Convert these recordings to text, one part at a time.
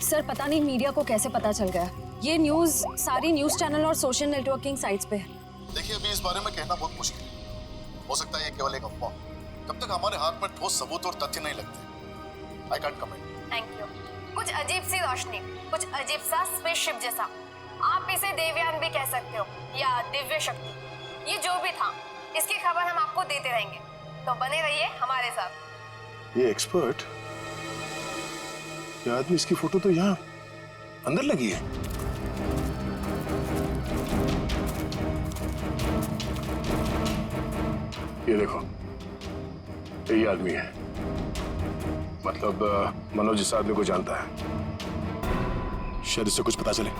Sir पता नहीं media को कैसे पता चल गया। ये न्यूज़ सारी न्यूज़ चैनल और सोशल नेटवर्किंग साइट्स पे है। देखिए अभी इस बारे में कहना बहुत मुश्किल है। हो सकता है ये केवल एक अफवाह। जब तक हमारे हाथ में ठोस सबूत और तथ्य नहीं लगते, I can't comment. Thank you. कुछ अजीब सी रोशनी, कुछ अजीब सा स्पेसशिप जैसा, आप इसे देवयान भी कह सकते हो या दिव्य शक्ति। ये जो भी था, इसकी खबर हम आपको देते रहेंगे, तो बने रहिए हमारे साथ। ये एक्सपर्ट, ये आदमी, इसकी फोटो तो यहाँ अंदर लगी है। ये देखो, यही आदमी है। मतलब मनोज इस आदमी को जानता है। शायद इससे कुछ पता चले।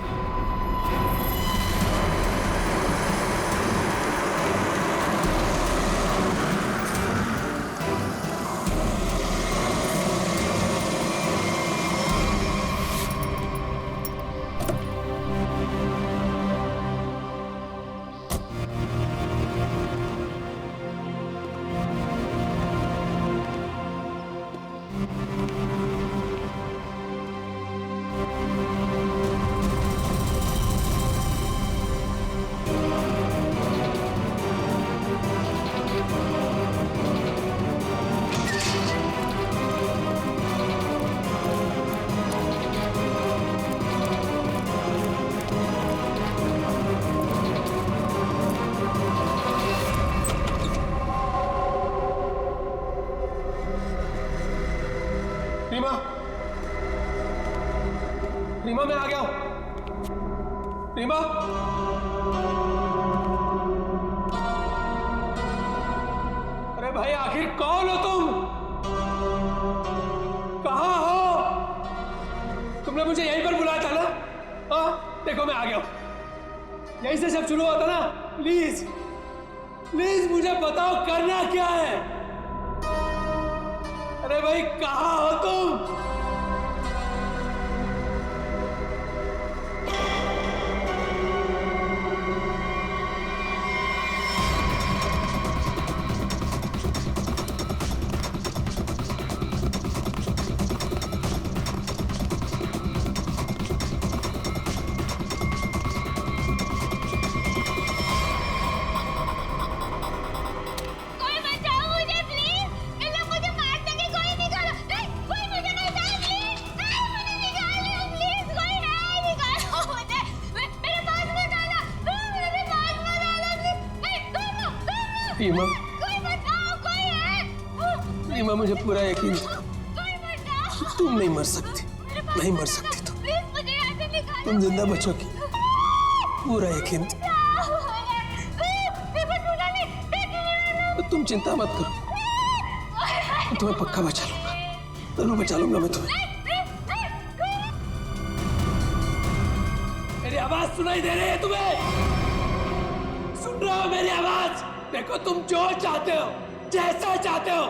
रीमा, रीमा मैं आ गया हूं। रीमा, अरे भाई आखिर कौन हो तुम? कहां हो? तुमने मुझे यहीं पर बुलाया था ना? हाँ देखो मैं आ गया हूं। यहीं से सब शुरू होता ना। प्लीज प्लीज मुझे बताओ करना क्या है? अरे भाई कहां हो तुम? रीमा, रीमा मुझे पूरा यकीन था तुम नहीं मर सकती, नहीं मर सकती तुम जिंदा बचोगी, पूरा यकीन था। तो तुम चिंता मत करो, मैं तुम्हें पक्का बचा लूंगा, जरूर बचा लूंगा मैं तुम्हें। मेरी आवाज सुनाई दे रही है तुम्हें? सुन रहे हो मेरी आवाज? देखो तुम जो चाहते हो, जैसा चाहते हो,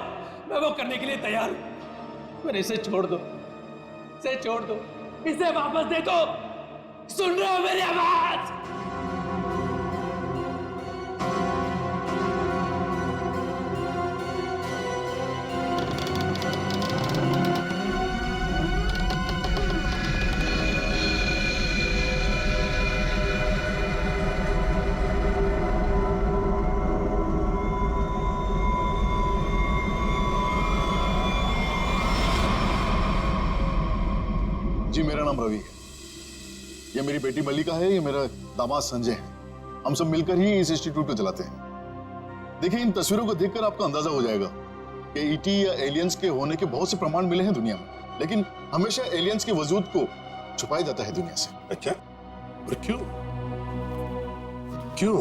मैं वो करने के लिए तैयार हूं। पर इसे छोड़ दो, इसे छोड़ दो, इसे वापस दे दो। सुन रहे हो मेरी आवाज? जी मेरा नाम रवि है। ये मेरी बेटी मल्लिका है, ये मेरा दामाद संजय है। हम सब मिलकर ही इस इंस्टीट्यूट को चलाते हैं। देखिए इन तस्वीरों को देखकर आपको अंदाजा हो जाएगा कि ईटी या एलियंस के होने के बहुत से प्रमाण मिले हैं दुनिया में, लेकिन हमेशा एलियंस के वजूद को छुपाया जाता है दुनिया से। अच्छा, और क्यों क्यों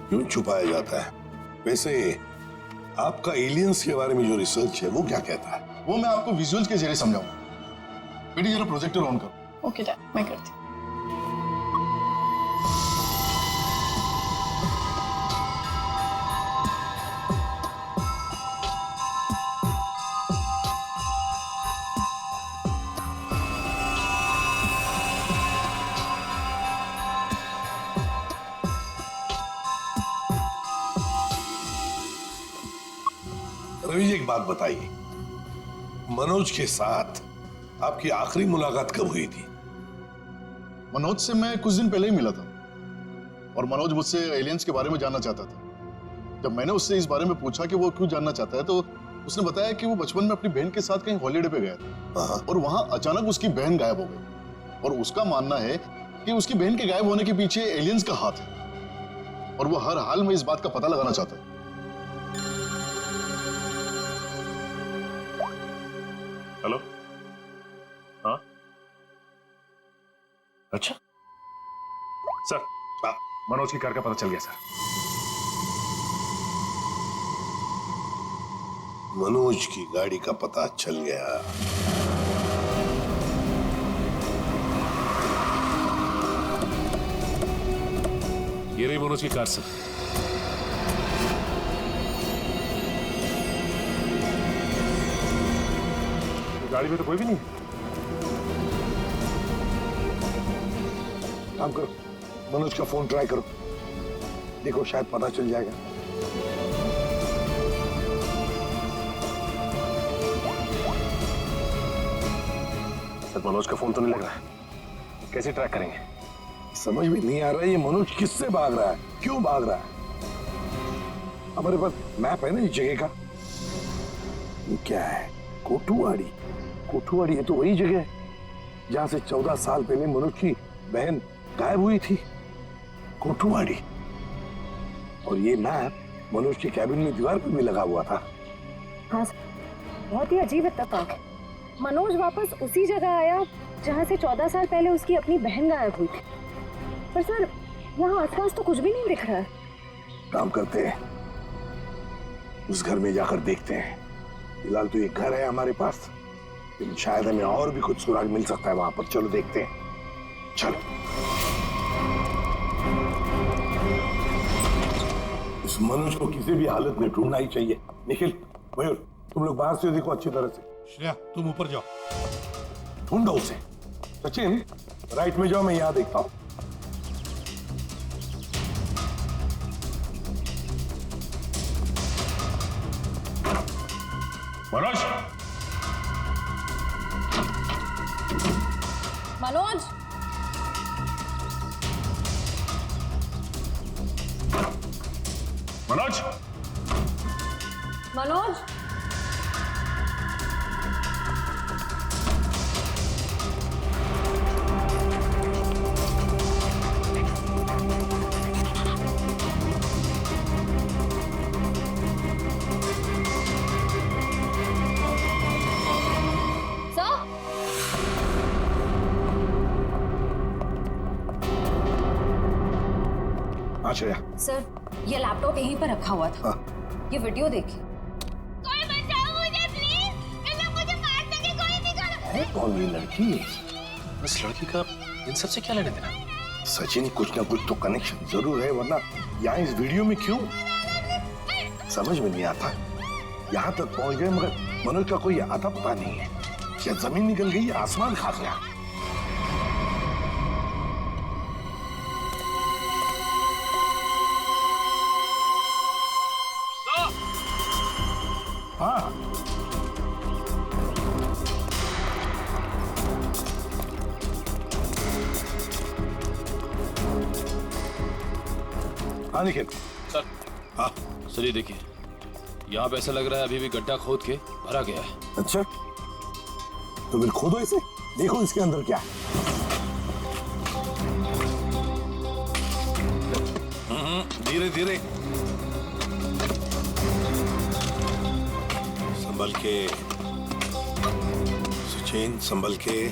क्यों छुपाया जाता है? वैसे आपका एलियंस के बारे में जो रिसर्च है वो क्या कहता है? वो मैं आपको विजुअल्स के जरिए समझाऊंगा। बेटी जरा प्रोजेक्टर ऑन करो। ओके डैड, मैं करती हूँ। रवि जी एक बात बताइए, मनोज के साथ आपकी आखिरी मुलाकात कब हुई थी? मनोज से मैं कुछ दिन पहले ही मिला था और मनोज मुझसे एलियंस के बारे में जानना चाहता था। जब मैंने उससे इस बारे में पूछा कि वो क्यों जानना चाहता है तो उसने बताया कि वो बचपन में अपनी बहन के साथ कहीं हॉलीडे पे गया था और वहां अचानक उसकी बहन गायब हो गई और उसका मानना है कि उसकी बहन के गायब होने के पीछे एलियंस का हाथ है और वो हर हाल में इस बात का पता लगाना चाहता है। हेलो, हाँ, अच्छा सर, मनोज की कार का पता चल गया सर। मनोज की गाड़ी का पता चल गया। ये रही मनोज की कार सर। गाड़ी में तो कोई भी नहीं। काम करो, मनोज का फोन ट्राई करो, देखो शायद पता चल जाएगा। सर मनोज का फोन तो नहीं लग रहा है, कैसे ट्रैक करेंगे? समझ में नहीं आ रहा है ये मनोज किससे भाग रहा है, क्यों भाग रहा है। हमारे पास मैप है ना इस जगह का। ये क्या है? कोठुवाड़ी। कोठुवाड़ी है तो वही जगह है जहां से 14 साल पहले मनोज की बहन गायब हुई थी। कोठुवाड़ी। और ये मैप मनोज के कैबिन में दीवार पर भी लगा हुआ था। हाँ सर, बहुत ही अजीब इत्तेफाक। मनोज वापस उसी जगह आया जहाँ से 14 साल पहले उसकी अपनी बहन गायब हुई थी। पर सर यहाँ आसपास तो कुछ भी नहीं दिख रहा है। काम करते हैं, उस घर में जाकर देखते हैं। फिलहाल तो ये घर है हमारे पास, लेकिन शायद हमें और भी कुछ सुराग मिल सकता है वहां पर। चलो देखते हैं, चलो। इस मनोज को किसी भी हालत में ढूंढना ही चाहिए। निखिल, मयूर, तुम लोग बाहर से देखो अच्छी तरह से। श्रेया तुम ऊपर जाओ। ढूंढो उसे। सचिन राइट में जाओ, मैं यहां देखता हूं। मनोज, मनोज, मनोज, मनोज, श्रेया, सर ये लैपटॉप यहीं पर रखा हुआ था। ये वीडियो देखिए। कोई बचाओ मुझे प्लीज, ये लोग मुझे मार देंगे, कोई निकालो। कौन ये लड़की? इस लड़की का इन सब से क्या लेना देना? सचिन, कुछ ना कुछ तो कनेक्शन जरूर है, वरना यहाँ इस वीडियो में क्यों? समझ में नहीं आता। यहाँ तक पहुंच गए मगर मनोज का कोई आता पता नहीं है। क्या जमीन निकल गई, आसमान खा गया? हाँ, हाँ निखिल। सर, हाँ सर ये देखिए, यहाँ पे ऐसा लग रहा है अभी भी गड्ढा खोद के भरा गया है। अच्छा, तो फिर खोदो इसे, देखो इसके अंदर क्या है। धीरे धीरे, संभल के सचिन, संभल के।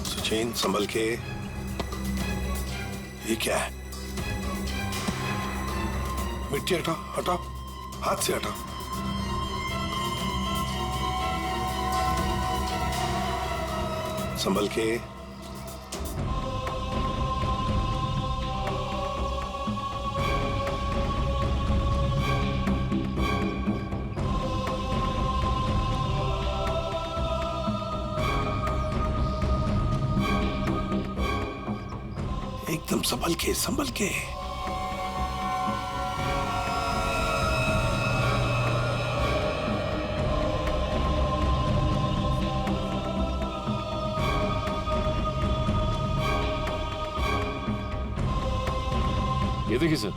सचिन, संभल के। ये क्या है? मिट्टी हटा, हटा, हाथ से हटा। संभल के। एकदम संभल के, संभल के। देखिए सर,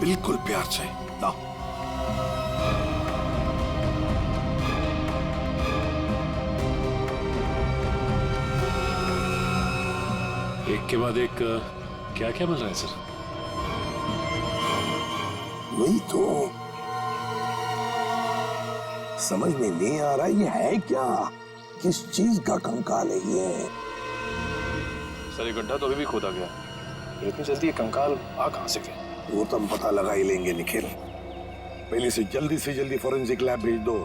बिल्कुल प्यार से लाओ। एक के बाद एक क्या क्या मिल रहा है सर? वही तो समझ में नहीं आ रहा ये है क्या, किस चीज का कंकाल है ये। सर ये गड्ढा तो अभी भी खोदा गया, इतनी जल्दी ये कंकाल आ कहां से गया? वो तो हम पता लगा ही लेंगे निखिल। पहले से जल्दी फॉरेंसिक लैब भेज दो,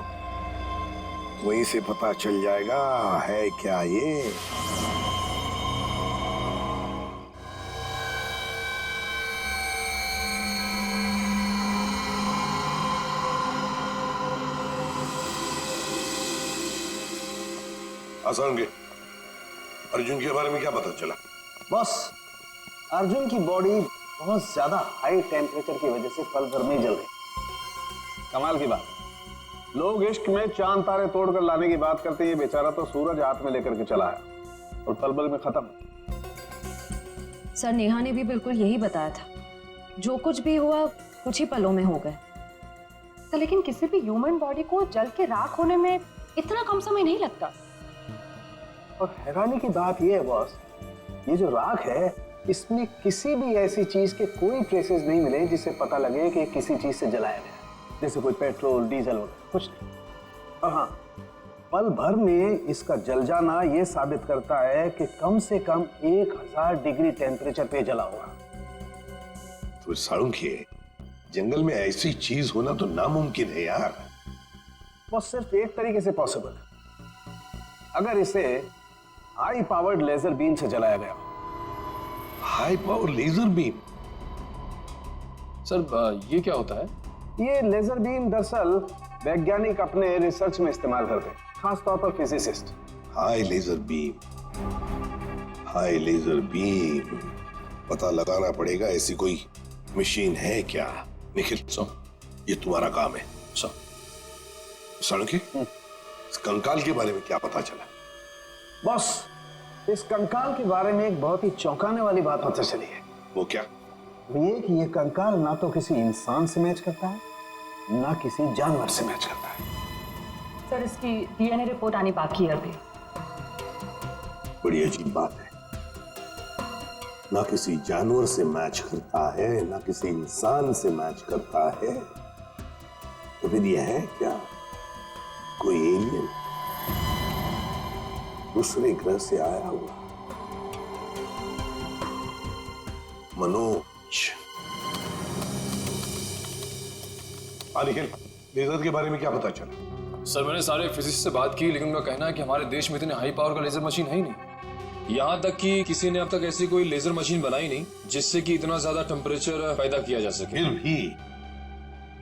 वहीं से पता चल जाएगा है क्या ये। आसान के अर्जुन के बारे में क्या पता चला? बॉस, अर्जुन की बॉडी बहुत ज्यादा हाई टेम्परेचर की वजह से पल भर में जल गई। कमाल की बात, लोग इश्क में चांद तारे तोड़कर लाने की बात करते हैं, ये बेचारा तो सूरज हाथ में लेकर के चला है और पल भर में खत्म। सर नेहा ने भी बिल्कुल यही बताया था, जो कुछ भी हुआ कुछ ही पलों में हो गए। तो लेकिन किसी भी ह्यूमन बॉडी को जल के राख होने में इतना कम समय नहीं लगता। और हैरानी की बात यह है बॉस, ये जो राख है इसमें किसी भी ऐसी चीज के कोई ट्रेसेस नहीं मिले जिससे पता लगे कि किसी चीज से जलाया गया, जैसे कोई पेट्रोल डीजल वगैरह कुछ नहीं। और हाँ, पल भर में इसका जल जाना यह साबित करता है कि कम से कम 1000 डिग्री टेम्परेचर पे जला होगा। तो साळुंखे, जंगल में ऐसी चीज होना तो नामुमकिन है यार। वो सिर्फ एक तरीके से पॉसिबल है, अगर इसे हाई पावर्ड लेजर बीम से जलाया गया। High power laser beam? Sir ये क्या होता है? ये लेजर बीम दरअसल वैज्ञानिक अपने रिसर्च में इस्तेमाल करते हैं, खास तौर पर physicist. High laser beam, high laser beam, पता लगाना पड़ेगा ऐसी कोई मशीन है क्या। निखिल ये तुम्हारा काम है। साळुंखे, इस कंकाल के बारे में क्या पता चला? बॉस, इस कंकाल के बारे में एक बहुत ही चौंकाने वाली बात पता चली है। वो क्या? ये कि ये कंकाल ना तो किसी इंसान से मैच करता है ना किसी जानवर से मैच करता है। सर इसकी डीएनए रिपोर्ट आनी बाकी है अभी। बड़ी अजीब बात है, ना किसी जानवर से मैच करता है ना किसी इंसान से मैच करता है, तो फिर यह है क्या कोई एलियन, दूसरे ग्रह से आया हुआ? मनोज, निखिल, लेजर के बारे में क्या पता चला? सर मैंने सारे फिजिसिस्ट से बात की, लेकिन उनका कहना है कि हमारे देश में इतने हाई पावर का लेजर मशीन है ही नहीं। यहाँ तक कि किसी ने अब तक ऐसी कोई लेजर मशीन बनाई नहीं जिससे कि इतना ज्यादा टेम्परेचर पैदा किया जा सके। फिर भी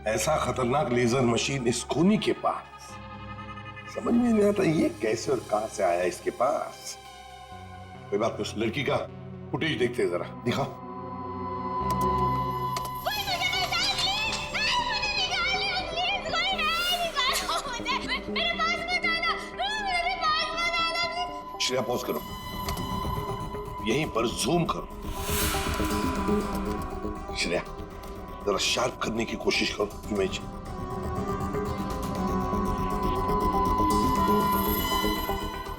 ऐसा खतरनाक लेजर मशीन इस खूनी के पास, समझ में नहीं आता ये कैसे और कहां से आया इसके पास। कोई बात नहीं, उस लड़की का फुटेज देखते हैं, जरा दिखाओ। श्रेया पॉज करो, यहीं पर जूम करो। श्रेया जरा शार्प करने की कोशिश करो इमेज।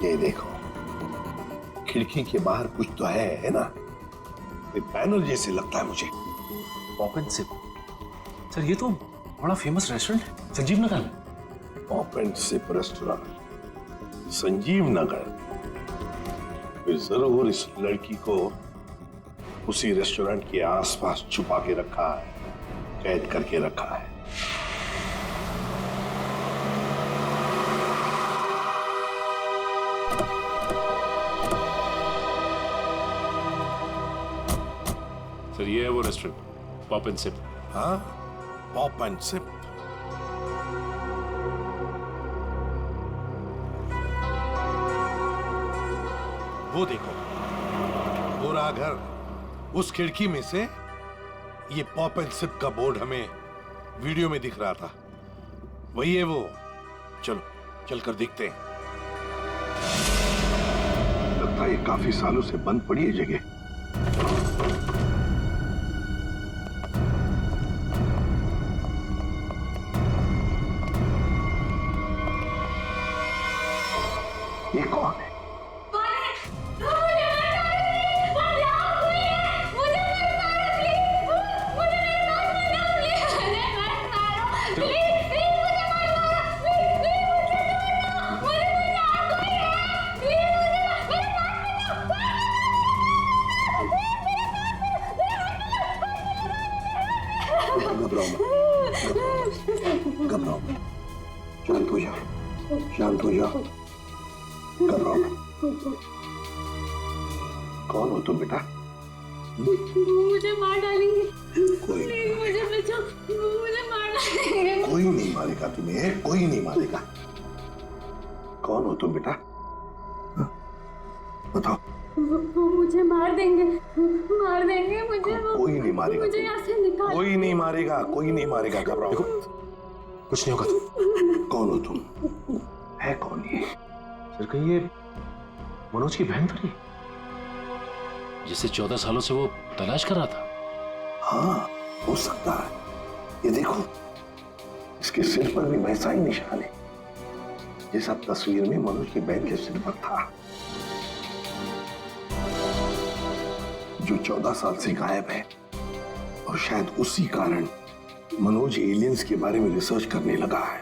ये देखो, खिड़की के बाहर कुछ तो है ना? बैनर जैसे लगता है मुझे। पॉप एंड सिप, सर ये तो बड़ा फेमस रेस्टोरेंट है संजीव नगर में। Pop and sip restaurant, Sanjeev Nagar. फिर जरूर इस लड़की को उसी रेस्टोरेंट के आसपास छुपा के रखा है, कैद करके रखा है। सर ये है वो रेस्टोरेंट, पॉप एंड सिप। हाँ, पॉप एंड सिप। वो देखो, पूरा घर, उस खिड़की में से ये पॉप एंड सिप का बोर्ड हमें वीडियो में दिख रहा था। वही है वो। चलो चलकर देखते हैं। ये काफी सालों से बंद पड़ी है जगह। ये कौन है? घबराओ मत, घबराओ मत, शांत हो जाओ, शांत हो जाओ, घबराओ मत। कौन हो तुम बेटा? मुझे मार डालेंगे। कोई प्लीज मुझे बचाओ, मुझे मार डालेंगे। कोई नहीं मारेगा तुम्हें, कोई नहीं मारेगा। कौन हो तुम बेटा? बताओ। वो मुझे मार देंगे मुझे। कोई नहीं मारेगा, मुझे यहाँ से निकाल। कोई नहीं मारेगा, कोई नहीं मारेगा, घबराओ। कुछ नहीं होगा तुम। कौन हो तुम? है कौन ये? सर कहीं ये मनोज की बहन तो नहीं, जिसे 14 सालों से वो तलाश कर रहा था? हाँ, हो सकता है। ये देखो, इसके सिर पर भी वैसा ही निशान है जैसा तस्वीर में मनोज की बहन के सिर पर था, जो 14 साल से गायब है। और शायद उसी कारण मनोज एलियंस के बारे में रिसर्च करने लगा है।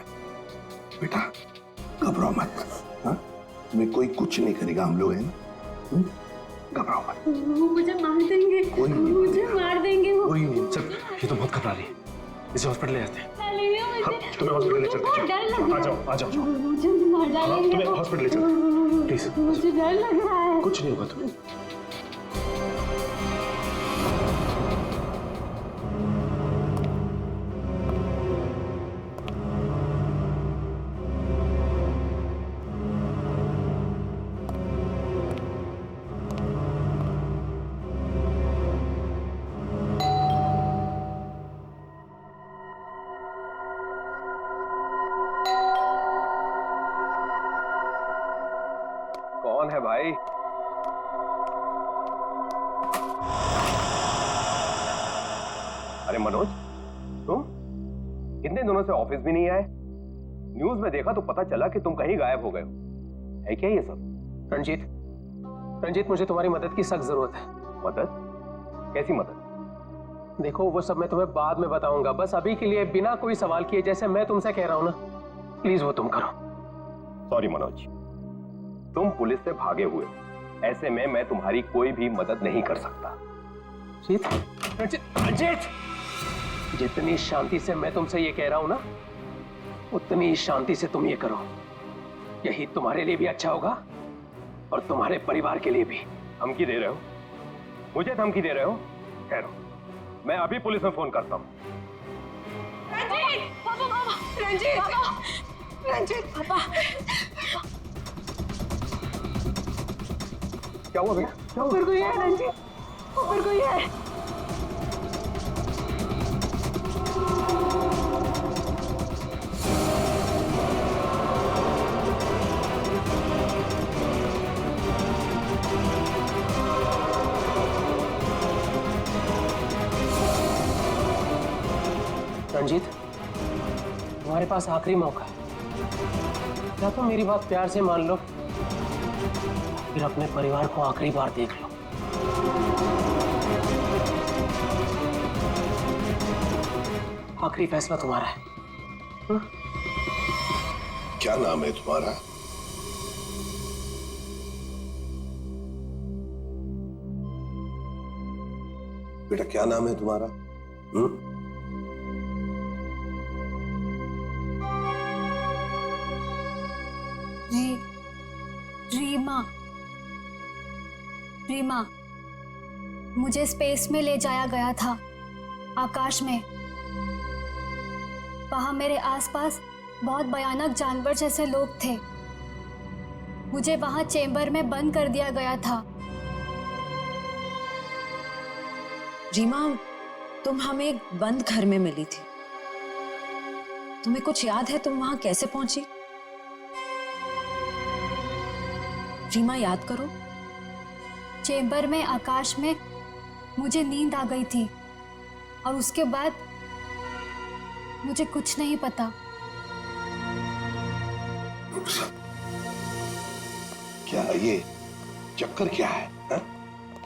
बेटा घबराओ मत, हाँ? तुम्हें कोई कुछ नहीं करेगा, हम लोग हैं ना, घबराओ मत। वो मुझे मार देंगे, कोई नहीं, मुझे मार देंगे वो। कोई नहीं। सर ये तो बहुत घबरा रही है, इसे हॉस्पिटल ले जाते हैं। तुम्हें हॉस्पिटल ले चलते हैं। आ जाओ। मुझे मार डालेंगे। तुम्हें हॉस्पिटल ले चलते हैं, प्लीज। मुझे डर लग रहा है। कुछ नहीं होगा तुम्हें। कौन है भाई? अरे मनोज, तुम इतने दिनों से ऑफिस भी नहीं आए। न्यूज में देखा तो पता चला कि तुम कहीं गायब हो गए हो। है क्या ये सब? रंजीत मुझे तुम्हारी मदद की सख्त जरूरत है। मदद? कैसी मदद? देखो वो सब मैं तुम्हें बाद में बताऊंगा, बस अभी के लिए बिना कोई सवाल किए जैसे मैं तुमसे कह रहा हूं ना, प्लीज वो तुम करो। सॉरी मनोज, तुम पुलिस से भागे हुए, ऐसे में मैं तुम्हारी कोई भी मदद नहीं कर सकता। रंजीत, जितनी शांति से मैं तुमसे ये कह रहा हूं ना, उतनी शांति से तुम ये करो। यही तुम्हारे लिए भी अच्छा होगा और तुम्हारे परिवार के लिए भी। धमकी दे रहे हो? मुझे धमकी दे रहे हो? ठहरो, मैं अभी पुलिस में फोन करता हूं। रंजीत, पापा, रंजीत, पापा। क्या हुआ बेटा? ऊपर कोई है रंजीत, ऊपर कोई है। रंजीत, तुम्हारे पास आखिरी मौका है, या तो मेरी बात प्यार से मान लो, फिर अपने परिवार को आखिरी बार देख लो। आखिरी फैसला तुम्हारा है। क्या नाम है तुम्हारा? बेटा क्या नाम है तुम्हारा? रीमा। रीमा, मुझे स्पेस में ले जाया गया था, आकाश में। वहां मेरे आसपास बहुत भयानक जानवर जैसे लोग थे। मुझे वहां चेंबर में बंद कर दिया गया था। रीमा, तुम हमें एक बंद घर में मिली थी। तुम्हें कुछ याद है तुम वहां कैसे पहुंची? रीमा याद करो, चेंबर में आकाश में मुझे नींद आ गई थी और उसके बाद मुझे कुछ नहीं पता। क्या ये चक्कर क्या है हा?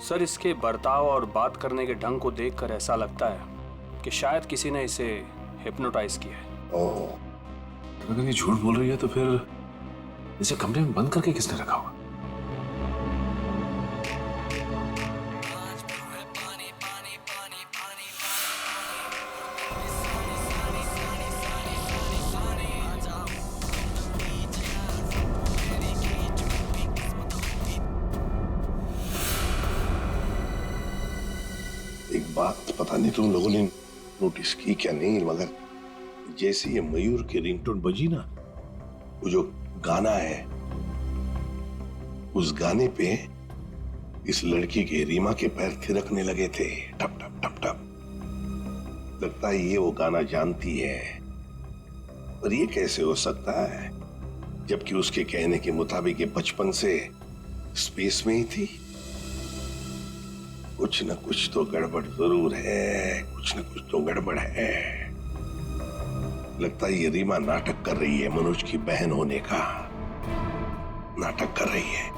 सर, इसके बर्ताव और बात करने के ढंग को देखकर ऐसा लगता है कि शायद किसी ने इसे हिप्नोटाइज किया है। ओह, अगर ये झूठ बोल रही है तो फिर इसे कमरे में बंद करके किसने रखा होगा? एक बात पता नहीं तुम लोगों ने नोटिस की क्या नहीं, मगर जैसे ये मयूर की रिंगटोन बजी ना, वो जो गाना है, उस गाने पे इस लड़की के रीमा के पैर थिरकने लगे थे, टप टप टप टप। लगता है ये वो गाना जानती है, पर ये कैसे हो सकता है जबकि उसके कहने के मुताबिक ये बचपन से स्पेस में ही थी। कुछ न कुछ तो गड़बड़ जरूर है, कुछ न कुछ तो गड़बड़ है। लगता है ये रीमा नाटक कर रही है, मनोज की बहन होने का नाटक कर रही है।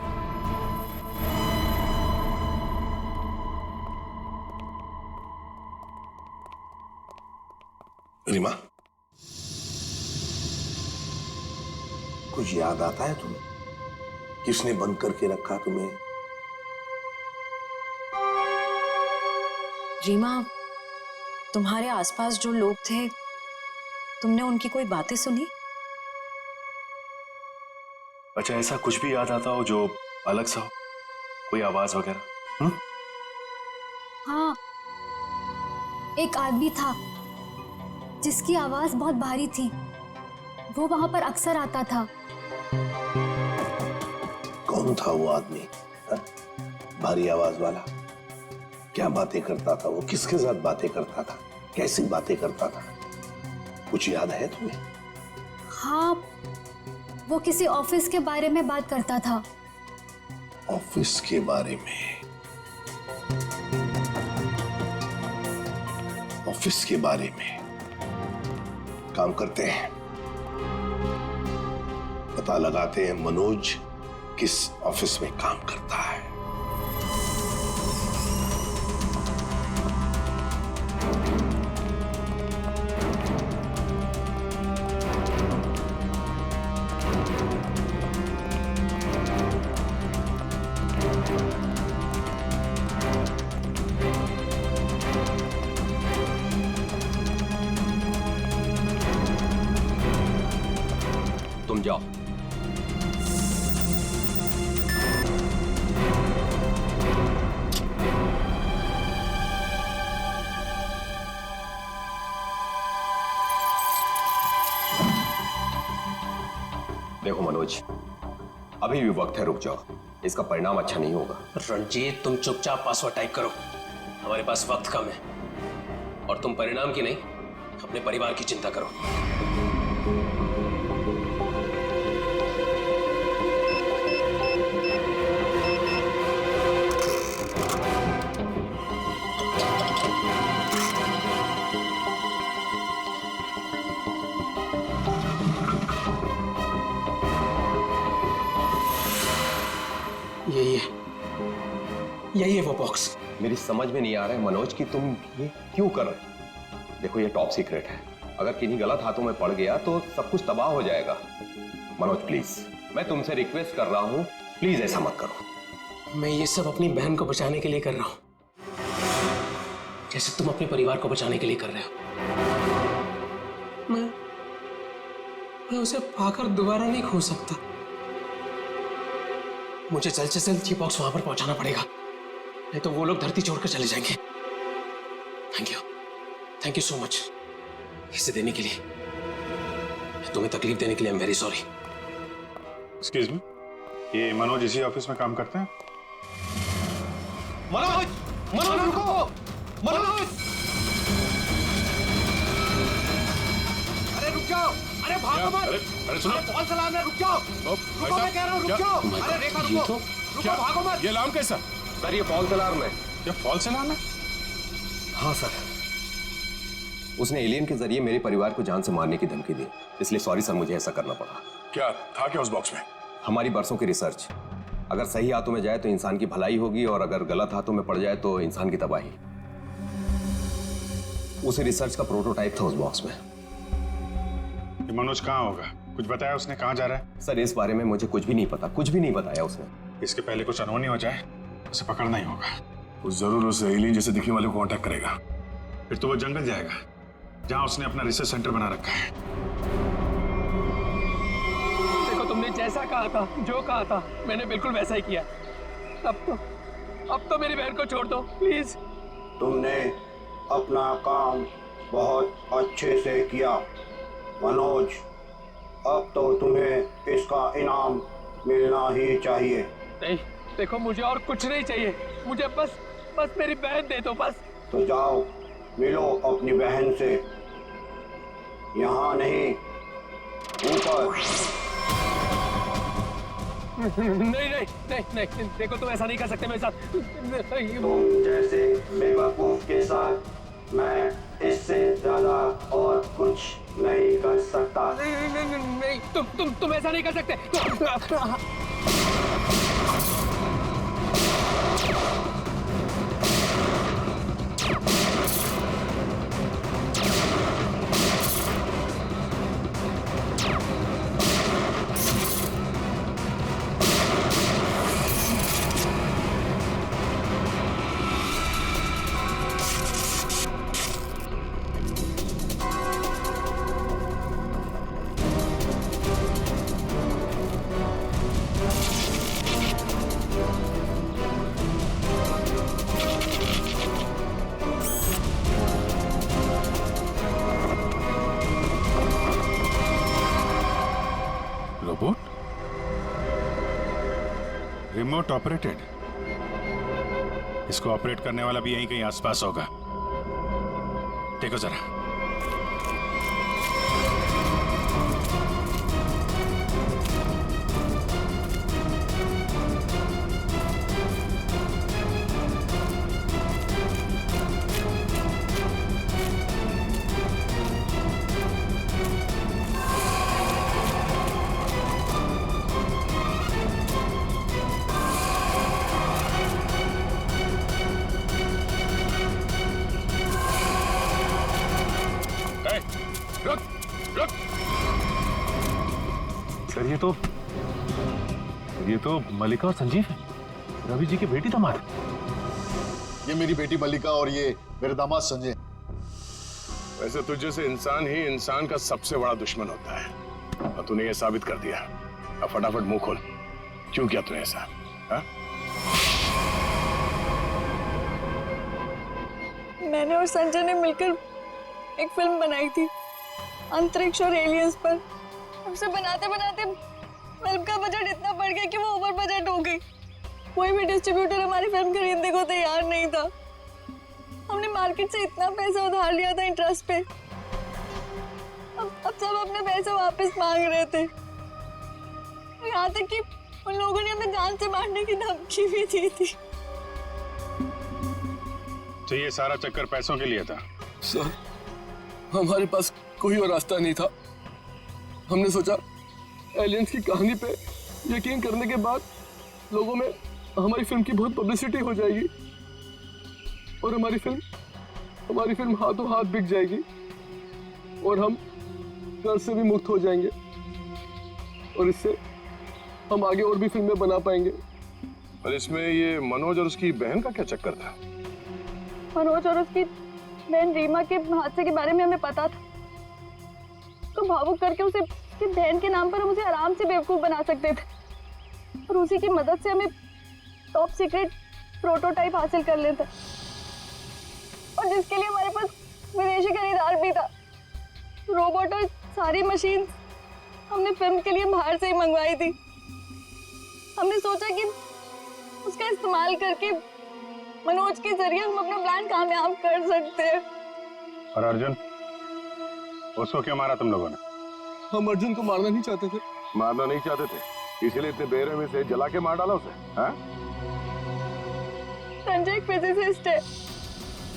रीमा, कुछ याद आता है तुम्हें? किसने बंद करके रखा तुम्हें? रीमा, तुम्हारे आसपास जो लोग थे, तुमने उनकी कोई बातें सुनी? अच्छा, ऐसा कुछ भी याद आता हो जो अलग सा हो, कोई आवाज वगैरह? हाँ, एक आदमी था जिसकी आवाज बहुत भारी थी। वो वहां पर अक्सर आता था। कौन था वो आदमी? हा? भारी आवाज वाला? क्या बातें करता था वो? किसके साथ बातें करता था? कैसी बातें करता था? कुछ याद है तुम्हें? हाँ, वो किसी ऑफिस के बारे में बात करता था। ऑफिस के बारे में? ऑफिस के बारे में? काम करते हैं, पता लगाते हैं मनोज किस ऑफिस में काम करता है। तुम जाओ। देखो मनोज, अभी भी वक्त है, रुक जाओ, इसका परिणाम अच्छा नहीं होगा। रणजीत, तुम चुपचाप पासवर्ड टाइप करो, हमारे पास वक्त कम है। और तुम परिणाम की नहीं, अपने परिवार की चिंता करो। यही है वो बॉक्स। मेरी समझ में नहीं आ रहा है मनोज कि तुम ये क्यों कर रहे हो। देखो, ये टॉप सीक्रेट है, अगर किन्हीं गलत हाथों में पड़ गया तो सब कुछ तबाह हो जाएगा। मनोज प्लीज, मैं तुमसे रिक्वेस्ट कर रहा हूं, प्लीज ऐसा मत करो। मैं ये सब अपनी बहन को बचाने के लिए कर रहा हूं, जैसे तुम अपने परिवार को बचाने के लिए कर रहे हो। मैं उसे पाकर दोबारा नहीं खो सकता। मुझे जल्द से जल्द ये बॉक्स वहां पर पहुंचाना पड़ेगा, नहीं तो वो लोग धरती छोड़कर चले जाएंगे। थैंक यू सो मच इसे देने के लिए, तुम्हें तकलीफ देने के लिए। I am very sorry. Excuse me, ये मनोज इसी ऑफिस में काम करते हैं? मनोज, मनोज रुको, मनोज! अरे रुक जाओ, अरे भागो मत! अरे सुनो, कॉल चलाना, रुक जाओ, रुको, मैं कह रहा हूँ रुक जाओ। अरे रेखा रुको, रुको, भागो मत! ये अलार्म कैसा? सर ये फॉल्स अलार्म है। ये फॉल्स अलार्म है? हाँ सर, उसने एलियन के जरिए मेरे परिवार को जान से मारने की धमकी दी, इसलिए सॉरी सर, मुझे ऐसा करना पड़ा। क्या था क्या उस बॉक्स में? हमारी बरसों की रिसर्च, अगर सही हाथों में जाए तो इंसान की भलाई होगी और अगर गलत हाथों में पड़ जाए तो इंसान की तबाही। उसी रिसर्च का प्रोटोटाइप था उस बॉक्स में। ये मनोज कहाँ होगा? कुछ बताया उसने कहाँ जा रहा है? सर इस बारे में मुझे कुछ भी नहीं पता, कुछ भी नहीं बताया उसने। इसके पहले कुछ अनहोनी हो जाए उसे पकड़ना ही होगा। वो जरूर उस एलियन जैसे दिखने वाले को कांटेक्ट करेगा, फिर तो वो जंगल जाएगा जहां उसने अपना रिसर्च सेंटर बना रखा है। देखो तुमने जैसा कहा था, जो कहा था, मैंने बिल्कुल वैसा ही किया। अब तो मेरी बहन को छोड़ दो प्लीज। तुमने अपना काम बहुत अच्छे से किया मनोज, अब तो तुम्हें इसका इनाम मिलना ही चाहिए। नहीं देखो, मुझे और कुछ नहीं चाहिए, मुझे बस मेरी बहन दे दो बस। तो जाओ मिलो अपनी बहन से, यहाँ नहीं ऊपर। नहीं, देखो तुम ऐसा नहीं कर सकते मेरे साथ। तुम जैसे बेवकूफ के साथ मैं इससे ज्यादा और कुछ नहीं कर सकता। नहीं, तुम ऐसा नहीं कर सकते। रोबोट रिमोट ऑपरेटेड, इसको ऑपरेट करने वाला भी यहीं कहीं आसपास होगा। देखो जरा। सर ये तो मल्लिका और संजीव है, रवि जी की बेटी दामाद। ये मेरी बेटी मल्लिका और ये मेरे दामाद संजय। वैसे तुझ जैसे इंसान ही इंसान का सबसे बड़ा दुश्मन होता है और तूने ये साबित कर दिया। अब फटाफट मुंह खोल, क्यों किया तूने ऐसा? हा? मैंने और संजय ने मिलकर एक फिल्म बनाई थी अंतरिक्ष और एलियंस पर। उसे बनाते बनाते फिल्म का बजट इतना बढ़ गया कि वो ओवर बजट हो गई। कोई भी डिस्ट्रीब्यूटर हमारी फिल्म खरीदने को तैयार नहीं था। हमने मार्केट से इतना पैसा उधार लिया था इंटरेस्ट पे, अब सब अपने पैसे वापस मांग रहे थे। यहाँ तक कि उन लोगों ने हमें जान से मारने की धमकी भी दी थी। तो ये सारा चक्कर पैसों के लिए था? सर हमारे पास कोई और रास्ता नहीं था। हमने सोचा एलियंस की कहानी पे यकीन करने के बाद लोगों में हमारी फिल्म की बहुत पब्लिसिटी हो जाएगी और हमारी फिल्म हाथों हाथ बिक जाएगी और हम कर्ज से भी मुक्त हो जाएंगे और इससे हम आगे और भी फिल्में बना पाएंगे। और इसमें ये मनोज और उसकी बहन का क्या चक्कर था? मनोज और उसकी बहन रीमा के हादसे के बारे में हमें पता था, तो भावुक करके उसे उसकी बहन के नाम पर हम उसे आराम से बेवकूफ बना सकते थे और उसी की मदद से हमें टॉप सीक्रेट प्रोटोटाइप हासिल कर लेते और जिसके लिए हमारे पास विदेशी खरीदार भी था। रोबोट और सारी मशीन हमने फिल्म के लिए बाहर से ही मंगवाई थी। हमने सोचा कि उसका इस्तेमाल करके मनोज के जरिए हम अपना प्लान कामयाब कर सकते हैं। और अर्जुन, उसको क्यों मारा तुम लोगों ने? हम अर्जुन को मारना नहीं चाहते थे। मारना नहीं चाहते थे, इसीलिए इतने बेरहमी से जला के मार डाला उसे? हाँ? संजय एक फिजिसिस्ट है।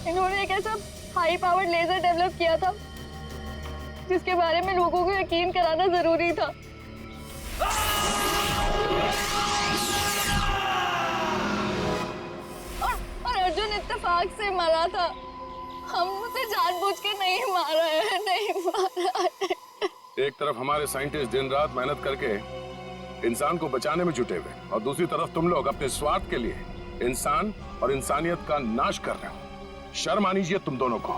इन्होंने एक ऐसा हाई पावर्ड लेजर डेवलप किया था जिसके बारे में लोगों को यकीन कराना जरूरी था। और अर्जुन इत्तेफाक से मरा था। हम उसे जानबूझ के नहीं मारा है, नहीं मारा है। एक तरफ हमारे साइंटिस्ट दिन रात मेहनत करके इंसान को बचाने में जुटे हुए, और दूसरी तरफ तुम लोग अपने स्वार्थ के लिए इंसान और इंसानियत का नाश कर रहे हो। शर्म आनी चाहिए तुम दोनों को।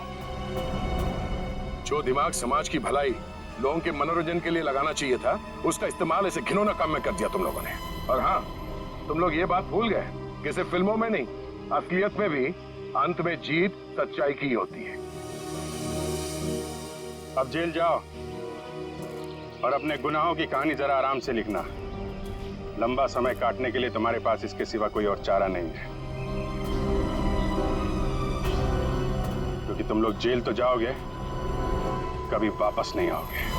जो दिमाग समाज की भलाई, लोगों के मनोरंजन के लिए लगाना चाहिए था, उसका इस्तेमाल ऐसे घिनौना काम में कर दिया तुम लोगों ने। और हाँ, तुम लोग ये बात भूल गए कि सिर्फ फिल्मों में नहीं, असलियत में भी अंत में जीत सच्चाई की होती है। अब जेल जाओ और अपने गुनाहों की कहानी जरा आराम से लिखना। लंबा समय काटने के लिए तुम्हारे पास इसके सिवा कोई और चारा नहीं है, क्योंकि तुम लोग जेल तो जाओगे, कभी वापस नहीं आओगे।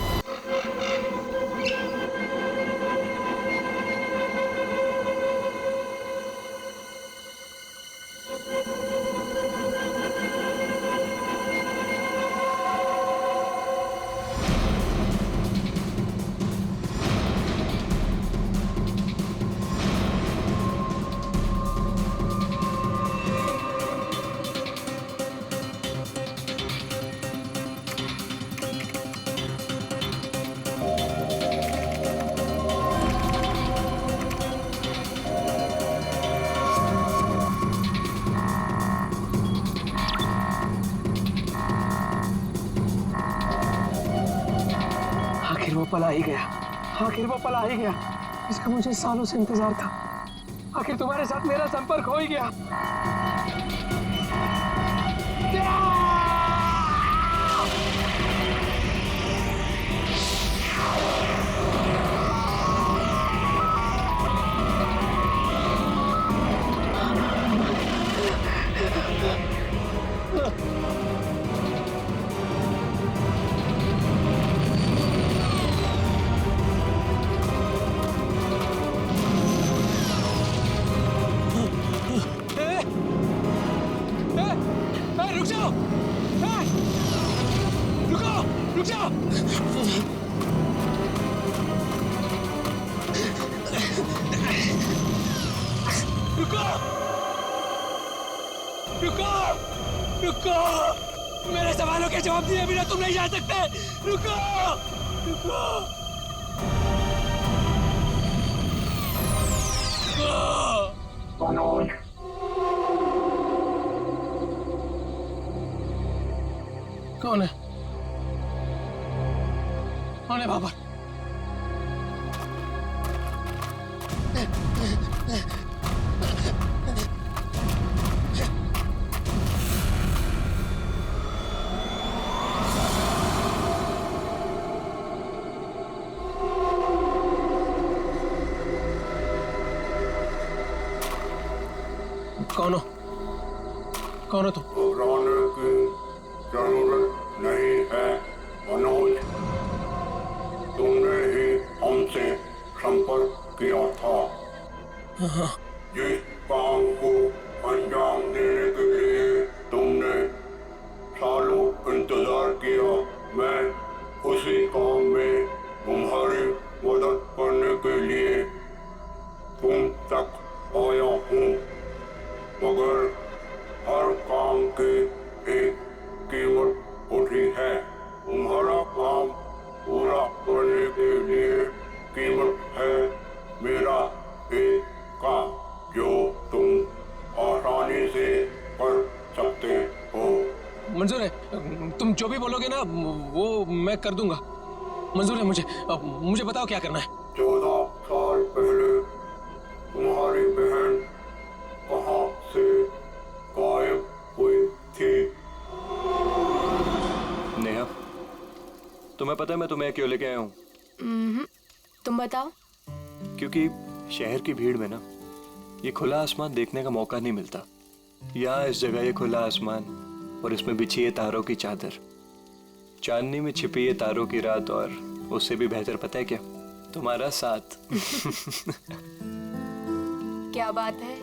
आखिर वो पला ही गया, आखिर वो पला ही गया। इसका मुझे सालों से इंतजार था। आखिर तुम्हारे साथ मेरा संपर्क हो ही गया। रुक जाओ! रुको! रुक जाओ! रुको! रुको! रुको! मेरे सवालों के जवाब दिए बिना तुम नहीं जा सकते। रुको! रुको! रुको! कौन है? कौन है बाबर? कौन हो? कौन हो तुम? जरूरत नहीं है मनोज, तुमने ही हमसे संपर्क किया था। जिस काम को अंजाम देने के लिए तुमने सालों इंतजार किया, मैं उसी काम में तुम्हारी मदद करने के लिए तुम तक आया हूँ, मगर हर काम के एक कीमत होती है। तुम्हारा काम पूरा करने के लिए कीमत है मेरा एक काम, जो तुम आसानी से कर सकते हो। मंजूर है, तुम जो भी बोलोगे ना वो मैं कर दूंगा। मंजूर है मुझे। मुझे बताओ क्या करना है। 14 साल पहले तुम्हारी बहन कहाँ से गायब हुई थी? नेहा, तुम्हें पता है मैं तुम्हें क्यों लेके आया हूँ? तुम बताओ। क्योंकि शहर की भीड़ में ना ये खुला आसमान देखने का मौका नहीं मिलता। यहाँ इस जगह ये खुला आसमान और इसमें बिछी है तारों की चादर, चांदनी में छिपी है तारों की रात, और उससे भी बेहतर पता है क्या? तुम्हारा साथ। क्या बात है?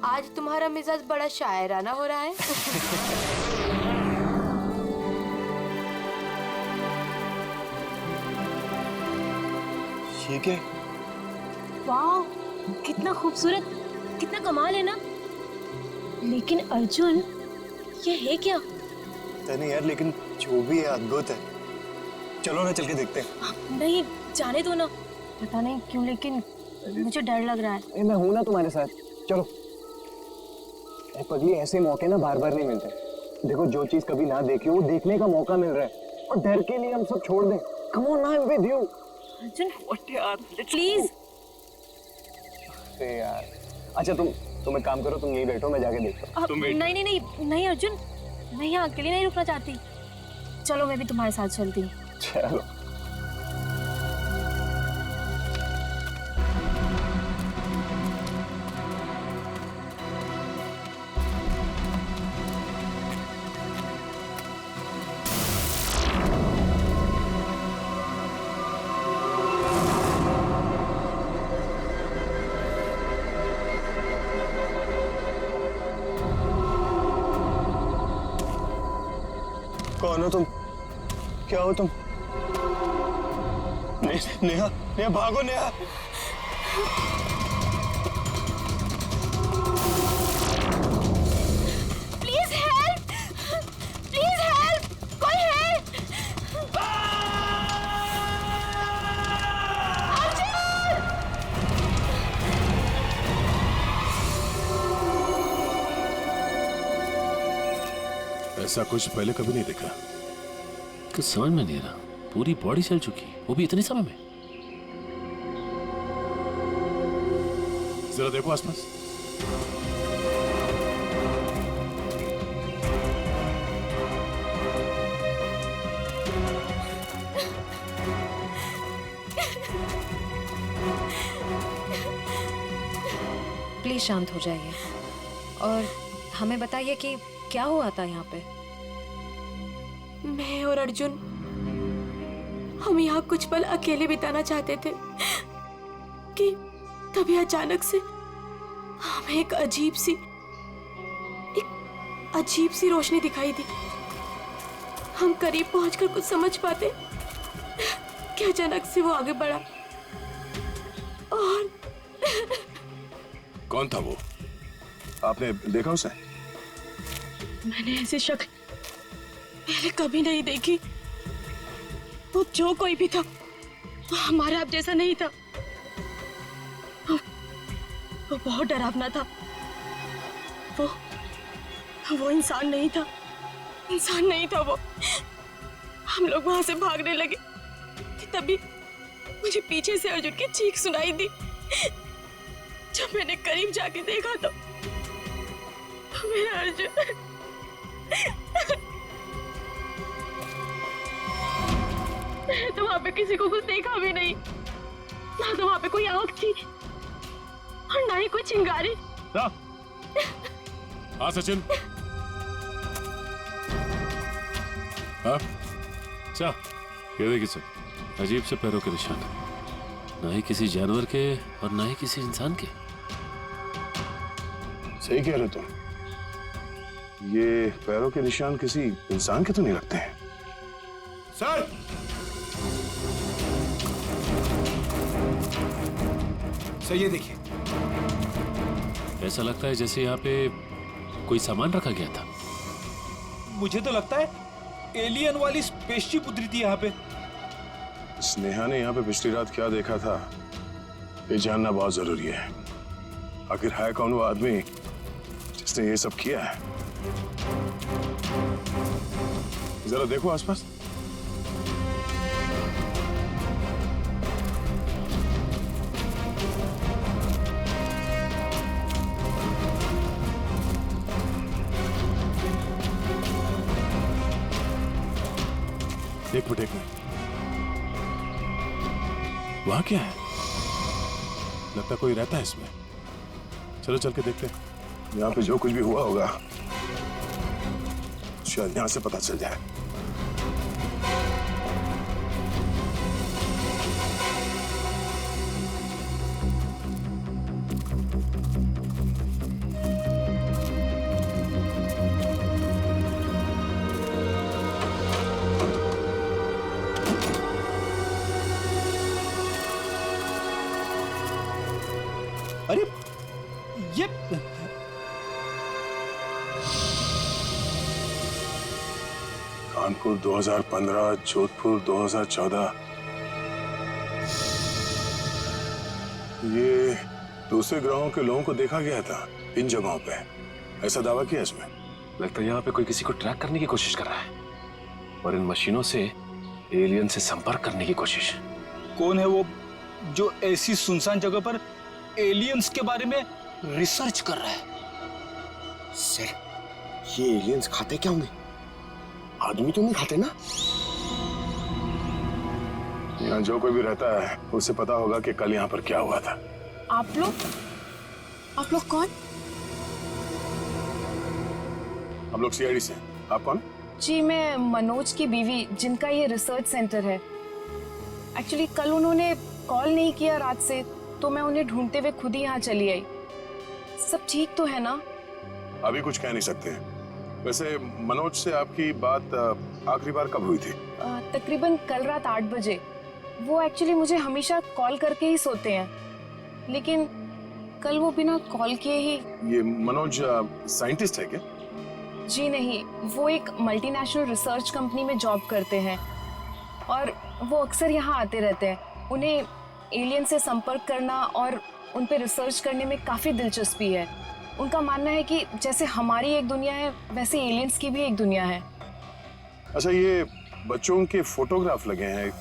आज तुम्हारा मिजाज बड़ा शायराना हो रहा है। ये क्या? वाह, कितना खूबसूरत, कितना कमाल है ना। लेकिन अर्जुन, ये है क्या? पता नहीं यार, लेकिन जो भी है अद्भुत है। चलो ना, चल के देखते हैं। नहीं, जाने दो ना। पता नहीं क्यों, लेकिन मुझे डर लग रहा है। मैं हूं ना तुम्हारे साथ, चलो। पगली, ऐसे मौके ना बार बार नहीं मिलते। देखो, जो चीज कभी ना देखी वो देखने का मौका मिल रहा है, और डर के लिए हम सब छोड़ दें। Come on, I am with you. Arjun, यार प्लीज। अरे यार, अच्छा तुम एक काम करो, तुम यहीं बैठो, मैं जाके देखता हूं। नहीं नहीं नहीं नहीं अर्जुन, मैं यहाँ अकेले नहीं रुकना चाहती। चलो, मैं भी तुम्हारे साथ चलती हूँ। चलो। कौन हो तुम? क्या हो तुम? नेहा, नेहा भागो Neha. Please help, please help, कोई हेल्प। ऐसा कुछ पहले कभी नहीं देखा। कुछ समझ में नहीं आ रहा, पूरी बॉडी चल चुकी, वो भी इतने समय में। जरा देखो आसपास। प्लीज शांत हो जाइए और हमें बताइए कि क्या हुआ था यहाँ पे। मैं और अर्जुन, हम यहाँ कुछ पल अकेले बिताना चाहते थे कि तभी अचानक से हमें एक अजीब सी रोशनी दिखाई दी। हम करीब पहुंचकर कुछ समझ पाते कि अचानक से वो आगे बढ़ा और कौन था वो? आपने देखा उसे? मैंने ऐसी शक्ल पहले कभी नहीं देखी। वो जो कोई भी था, वो हमारे आप जैसा नहीं था। वो बहुत डरावना था। वो इंसान नहीं था, इंसान नहीं था वो। हम लोग वहां से भागने लगे कि तभी मुझे पीछे से अर्जुन की चीख सुनाई दी। जब मैंने करीब जाके देखा तो मेरा अर्जुन मैंने तो वहां पे किसी को कुछ देखा भी नहीं। ना तो वहां पे कोई आंख थी और ना ही कोई चिंगारी। हाँ सचिन। हाँ क्या ये देखिए सर, अजीब से पैरों के निशान, ना ही किसी जानवर के और ना ही किसी इंसान के। सही कह रहे तुम, ये पैरों के निशान किसी इंसान के तो नहीं लगते हैं। सर, सर ये देखिए, ऐसा लगता है जैसे यहाँ पे कोई सामान रखा गया था। मुझे तो लगता है एलियन वाली स्पेसशिप उतरी थी यहाँ पे। स्नेहा ने यहाँ पे पिछली रात क्या देखा था, ये जानना बहुत जरूरी है। आखिर है कौन वो आदमी जिसने ये सब किया है? जरा देखो आसपास। एक मिनट वहां क्या है? लगता कोई रहता है इसमें। चलो चल के देखते हैं। यहाँ पे जो कुछ भी हुआ होगा शायद यहाँ से पता चल जाए। कानपुर 2015, जोधपुर 2014। ये दूसरे ग्रहों के लोगों को देखा गया था इन जगहों पे, ऐसा दावा किया इसमें। लगता है यहाँ पे कोई किसी को ट्रैक करने की कोशिश कर रहा है और इन मशीनों से एलियन से संपर्क करने की कोशिश। कौन है वो जो ऐसी सुनसान जगह पर एलियंस के बारे में रिसर्च कर रहा है? सर, ये एलियंस खाते क्या होंगे? आदमी तो नहीं खाते ना? यहाँ जो कोई भी रहता है उसे पता होगा कि कल यहाँ पर क्या हुआ था। आप लोग कौन? हम लोग सीआईडी से। आप कौन? जी, मैं मनोज की बीवी, जिनका ये रिसर्च सेंटर है। एक्चुअली कल उन्होंने कॉल नहीं किया रात से, तो मैं उन्हें ढूंढते हुए खुद ही यहाँ चली आई। सब ठीक तो है ना? अभी कुछ कह नहीं सकते। वैसे मनोज से आपकी बात आखिरी बार कब हुई थी? तकरीबन कल रात 8 बजे। वो एक्चुअली मुझे हमेशा कॉल करके ही सोते हैं, लेकिन कल वो बिना कॉल किए ही। ये मनोज साइंटिस्ट है क्या? जी नहीं, वो एक मल्टीनेशनल रिसर्च कंपनी में जॉब करते हैं और वो अक्सर यहाँ आते रहते हैं। उन्हें एलियन से संपर्क करना और उन पे रिसर्च करने में काफ़ी दिलचस्पी है। उनका मानना है कि जैसे हमारी एक दुनिया है, वैसे एलियंस की भी एक दुनिया है। अच्छा, ये बच्चों के फोटोग्राफ लगे हैं,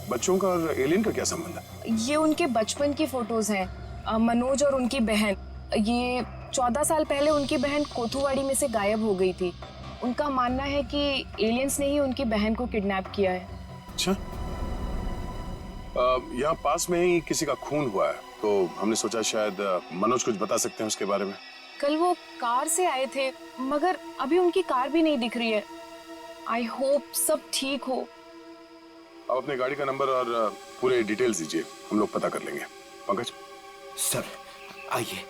बच्चों का और एलियन का क्या संबंध है? ये उनके बचपन की फोटोज हैं, मनोज और उनकी बहन। ये 14 साल पहले उनकी बहन कोथुवाड़ी में से गायब हो गई थी। उनका मानना है कि एलियंस ने ही उनकी बहन को किडनैप किया है। अच्छा, यहाँ पास में ही किसी का खून हुआ है, तो हमने सोचा शायद मनोज कुछ बता सकते हैं उसके बारे में। कल वो कार से आए थे, मगर अभी उनकी कार भी नहीं दिख रही है। आई होप सब ठीक हो। आप अपने गाड़ी का नंबर और पूरे डिटेल्स दीजिए, हम लोग पता कर लेंगे। पंकज सर, आइए।